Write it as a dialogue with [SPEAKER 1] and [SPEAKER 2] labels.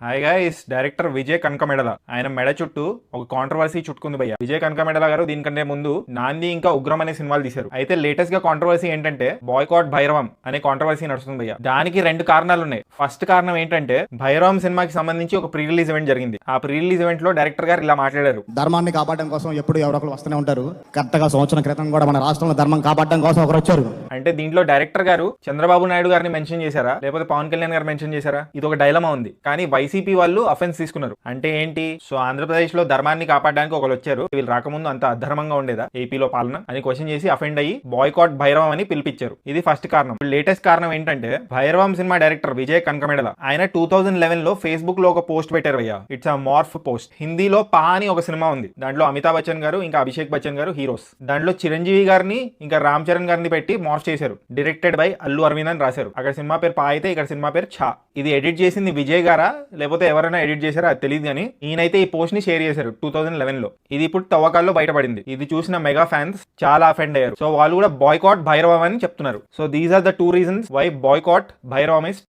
[SPEAKER 1] Hi guys, director Vijay Kanakamedala ఆయన మెడ చుట్టూ ఒక కాంట్రవర్సీ చుట్టుకుంది భయ్య. విజయ్ కనకమెడల గారు దీనికంటే ముందు నాంది ఇంకా ఉగ్రం అనే సినిమాలు తీశారు. అయితే లేటెస్ట్ గా కాంట్రవర్సీ ఏంటంటే బాయ్కాట్ భైరవం అనే కాంట్రవర్సీ నడుస్తుంది భయ్య. దానికి రెండు కారణాలు ఉన్నాయి. ఫస్ట్ కారణం ఏంటంటే భైరవం సినిమాకి సంబంధించి ఒక ప్రీ రిలీజ్ ఈవెంట్ జరిగింది. ఆ ప్రీ రిలీజ్ ఈవెంట్ లో డైరెక్టర్ గారు ఇలా మాట్లాడారు.
[SPEAKER 2] ధర్మాన్ని కాపాడడం కోసం ఎప్పుడు ఎవరొకరు వస్తూనే ఉంటారు. కరెక్ట్ గా సంవత్సరం క్రితం కూడా మన రాష్ట్రంలో ధర్మం కాపాడడం కోసం ఒకరు వచ్చారు.
[SPEAKER 1] అంటే దీంట్లో డైరెక్టర్ గారు చంద్రబాబు నాయుడు గారిని మెన్షన్ చేశారా, లేకపోతే పవన్ కళ్యాణ్ గారు మెన్షన్ చేశారా? ఇది ఒక డైలమా ఉంది. కానీ వైసీపీ వాళ్ళు అఫెన్స్ తీసుకున్నారు. అంటే ఏంటి? సో ఆంధ్రప్రదేశ్ లో ధర్మాన్ని కాపాడడానికి ఒకరు వచ్చారు, వీళ్ళు రాకముందు అంత అధర్మంగా ఉండేదా ఏపీలో పాలన అని క్వశ్చన్ చేసి అఫెండ్ అయ్యి బాయ్కాట్ భైరవం అని పిలిపించారు. ఇది ఫస్ట్ కారణం. లేటెస్ట్ కారణం ఏంటంటే భైరవం సినిమా డైరెక్టర్ విజయ్ కనకమెడల ఆయన 2011 లో ఫేస్బుక్ లో ఒక పోస్ట్ పెట్టారు అయ్యా. It's a morph post. హిందీలో పా అని ఒక సినిమా ఉంది. దాంట్లో అమితాబ్ బచ్చన్ గారు ఇంకా అభిషేక్ బచ్చన్ గారు హీరోస్. దాంట్లో చిరంజీవి గారిని ఇంకా రామ్ చరణ్ గారిని పెట్టి మార్ఫ్ చేశారు. డైరెక్టెడ్ బై అల్లు అరవింద్ అని రాశారు. అక్కడ సినిమా పేరు పా అయితే ఇక్కడ సినిమా పేరు ఛా. ఇది ఎడిట్ చేసింది విజయ్ గారా లేకపోతే ఎవరైనా ఎడిట్ చేశారో అది తెలియదు, కానీ ఈయనైతే ఈ పోస్ట్ ని షేర్ చేశారు 2011 లో. ఇది ఇప్పుడు తవ్వకాల్లో బయటపడింది. ఇది చూసిన మెగా ఫ్యాన్స్ చాలా అఫెండ్ అయ్యారు. సో వాళ్ళు కూడా బాయ్కాట్ భైరవం అని చెప్తున్నారు. So these are the two reasons why boycott Bhairavam is